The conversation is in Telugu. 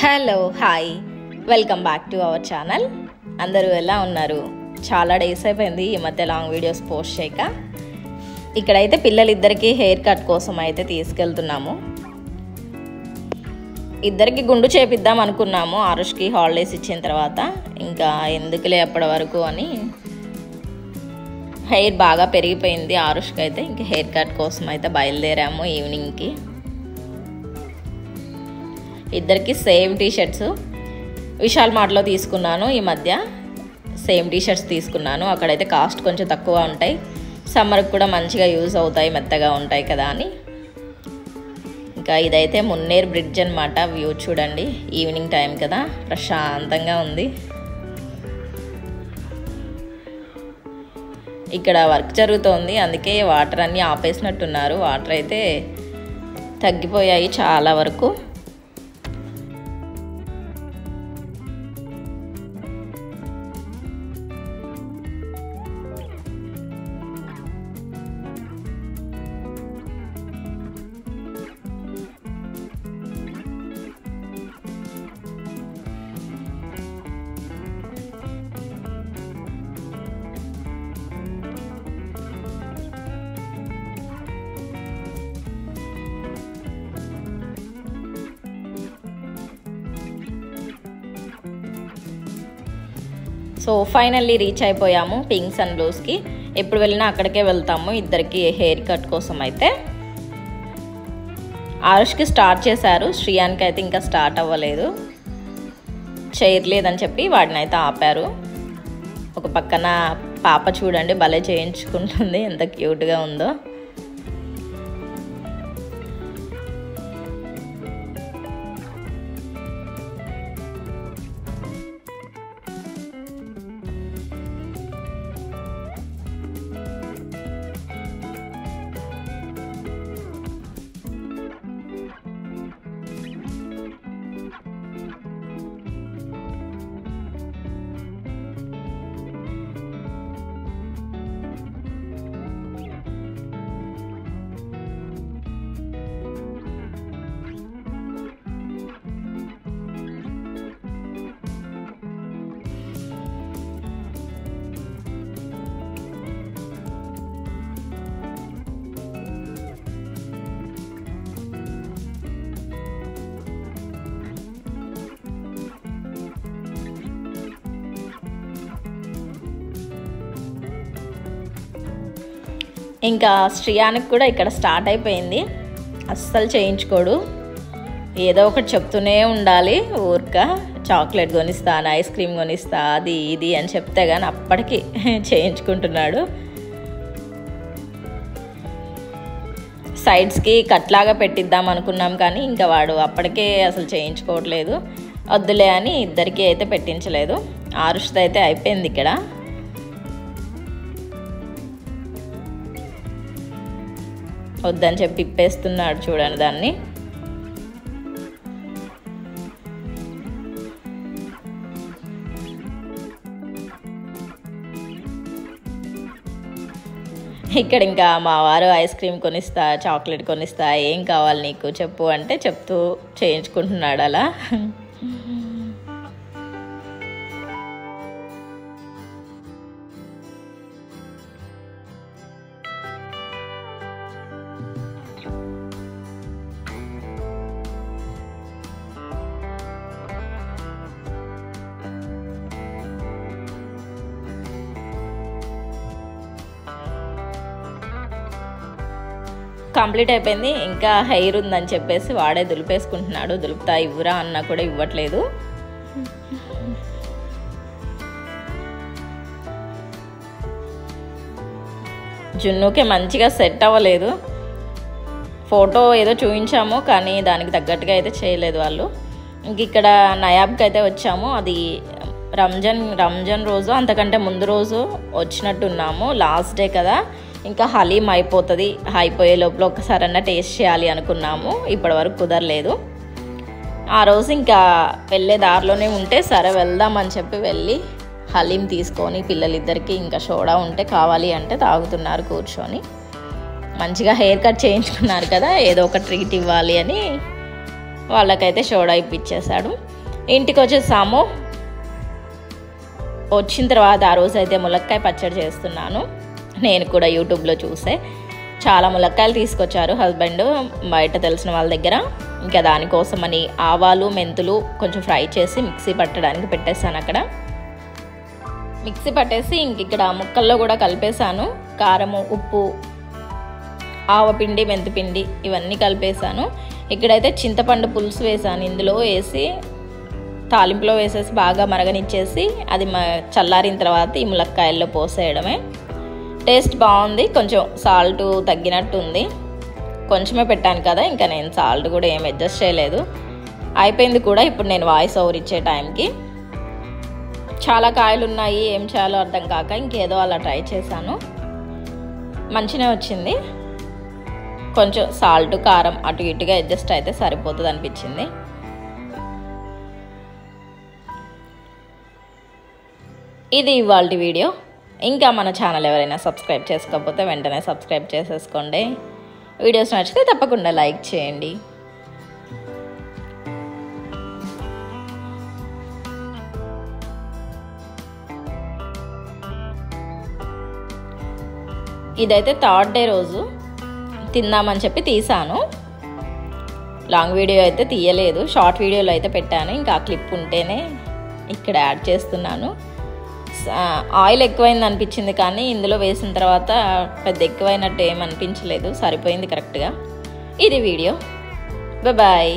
Hello hi welcome back to our channel. అందరూ ఎలా ఉన్నారు? చాలా డేస్ అయిపోయింది ఈ మధ్య లాంగ్ వీడియోస్ పోస్ట్ చేయక. ఇక్కడైతే పిల్లలిద్దరికీ హెయిర్ కట్ కోసం అయితే తీసుకెళ్తున్నాము. ఇద్దరికి గుండు చేపిద్దాం అనుకున్నాము ఆరుష్కి హాలిడేస్ ఇచ్చిన తర్వాత. ఇంకా ఎందుకులే అప్పటి వరకు అని హెయిర్ బాగా పెరిగిపోయింది ఆరుష్కి అయితే. ఇంక హెయిర్ కట్ కోసం అయితే బయలుదేరాము ఈవినింగ్కి. ఇద్దరికి సేమ్ టీషర్ట్స్ విశాల్ మార్ట్లో తీసుకున్నాను. ఈ మధ్య సేమ్ టీషర్ట్స్ తీసుకున్నాను. అక్కడైతే కాస్ట్ కొంచెం తక్కువ ఉంటాయి, సమ్మర్కి కూడా మంచిగా యూజ్ అవుతాయి, మెత్తగా ఉంటాయి కదా అని. ఇంకా ఇదైతే మున్నేర్ బ్రిడ్జ్ అనమాట. వ్యూ చూడండి, ఈవినింగ్ టైం కదా, ప్రశాంతంగా ఉంది. ఇక్కడ వర్క్ జరుగుతోంది, అందుకే వాటర్ అన్నీ ఆపేసినట్టున్నారు. వాటర్ అయితే తగ్గిపోయాయి చాలా వరకు. సో ఫైనల్లీ రీచ్ అయిపోయాము పింక్స్ అండ్ బ్లూస్కి. ఎప్పుడు వెళ్ళినా అక్కడికే వెళ్తాము ఇద్దరికి హెయిర్ కట్ కోసం అయితే. ఆరుష్కి స్టార్ట్ చేశారు, శ్రియానికి అయితే ఇంకా స్టార్ట్ అవ్వలేదు. చేయట్లేదని చెప్పి వాడిని అయితే ఆపారు. ఒక పక్కన పాప చూడండి భలే చేయించుకుంటుంది, ఎంత క్యూట్గా ఉందో. ఇంకా శ్రియానికి కూడా ఇక్కడ స్టార్ట్ అయిపోయింది. అస్సలు చేయించుకోడు, ఏదో ఒకటి చెప్తూనే ఉండాలి. ఊరిక చాక్లెట్ కొనిస్తాను, ఐస్ క్రీమ్ కొనిస్తా, అది ఇది అని చెప్తే కానీ అప్పటికి చేయించుకుంటున్నాడు. సైడ్స్కి కట్లాగా పెట్టిద్దాం అనుకున్నాం కానీ ఇంకా వాడు అప్పటికే అసలు చేయించుకోవట్లేదు. వద్దులే అని ఇద్దరికీ అయితే పెట్టించలేదు. ఆరుష్ది అయితే అయిపోయింది ఇక్కడ. వద్దని చెప్పి ఇప్పేస్తున్నాడు చూడండి దాన్ని. ఇక్కడ ఇంకా మా వారు ఐస్ క్రీమ్ కొనిస్తా, చాక్లెట్ కొనిస్తా, ఏం కావాలి నీకు చెప్పు అంటే చెప్తూ చేయించుకుంటున్నాడు అలా. కంప్లీట్ అయిపోయింది, ఇంకా హెయిర్ ఉందని చెప్పేసి వాడే దులిపేసుకుంటున్నాడు. దులుపుతా ఇవ్వరా అన్నా కూడా ఇవ్వట్లేదు. జున్నుకి మంచిగా సెట్ అవ్వలేదు. ఫోటో ఏదో చూపించాము కానీ దానికి తగ్గట్టుగా అయితే చేయలేదు వాళ్ళు. ఇంక ఇక్కడ నయాబ్కి అయితే వచ్చాము. అది రంజాన్ రోజు అంతకంటే ముందు రోజు వచ్చినట్టున్నాము. లాస్ట్ డే కదా, ఇంకా హలీం అయిపోతుంది, అయిపోయే లోపల ఒకసారన్నా టేస్ట్ చేయాలి అనుకున్నాము. ఇప్పటి వరకు కుదరలేదు. ఆ రోజు ఇంకా వెళ్ళే దారిలోనే ఉంటే సరే వెళ్దామని చెప్పి వెళ్ళి హలీం తీసుకొని పిల్లలిద్దరికీ ఇంకా సోడా ఉంటే కావాలి అంటే తాగుతున్నారు కూర్చొని. మంచిగా హెయిర్ కట్ చేయించుకున్నారు కదా, ఏదో ఒక ట్రీట్ ఇవ్వాలి అని వాళ్ళకైతే సోడా ఇప్పించేశాడు. ఇంటికి వచ్చేసాము. వచ్చిన తర్వాత ఆ రోజు అయితే ములక్కాయ పచ్చడి చేస్తున్నాను. నేను కూడా యూట్యూబ్లో చూసే చాలా ములక్కాయలు తీసుకొచ్చారు హస్బెండ్ బయట తెలిసిన వాళ్ళ దగ్గర. ఇంకా దానికోసమని ఆవాలు మెంతులు కొంచెం ఫ్రై చేసి మిక్సీ పట్టడానికి పెట్టేశాను. అక్కడ మిక్సీ పట్టేసి ఇక్కడ ముక్కల్లో కూడా కలిపేశాను. కారము, ఉప్పు, ఆవపిండి, మెంతిపిండి ఇవన్నీ కలిపేశాను. ఇక్కడైతే చింతపండు పులుసు వేసాను. ఇందులో వేసి తాలింపులో వేసేసి బాగా మరగనిచ్చేసి అది చల్లారిన తర్వాత ఈ ములక్కాయల్లో పోసేయడమే. టేస్ట్ బాగుంది. కొంచెం సాల్ట్ తగ్గినట్టు ఉంది. కొంచెమే పెట్టాను కదా, ఇంకా నేను సాల్ట్ కూడా ఏం అడ్జస్ట్ చేయలేదు. అయిపోయింది కూడా. ఇప్పుడు నేను వాయిస్ ఓవర్ ఇచ్చే టైంకి చాలా కాయలు ఉన్నాయి, ఏం చేయాలో అర్థం కాక ఇంకేదో అలా ట్రై చేశాను. మంచిగా వచ్చింది. కొంచెం సాల్ట్ కారం అటు ఇటుగా అడ్జస్ట్ అయితే సరిపోతుంది అనిపించింది. ఇది ఇవాల్టి వీడియో. ఇంకా మన ఛానల్ ఎవరైనా సబ్స్క్రైబ్ చేసుకోకపోతే వెంటనే సబ్స్క్రైబ్ చేసేసుకోండి. వీడియోస్ నచ్చితే తప్పకుండా లైక్ చేయండి. ఇదైతే థర్డ్ డే రోజు తిందామని చెప్పి తీసాను. లాంగ్ వీడియో అయితే తీయలేదు, షార్ట్ వీడియోలో అయితే పెట్టాను. ఇంకా ఆ క్లిప్ ఉంటేనే ఇక్కడ యాడ్ చేస్తున్నాను. ఆయిల్ ఎక్కువైంది అనిపించింది, కానీ ఇందులో వేసిన తర్వాత పెద్ద ఎక్కువైనట్టు ఏం అనిపించలేదు. సరిపోయింది కరెక్ట్గా. ఇది వీడియో. బాయ్.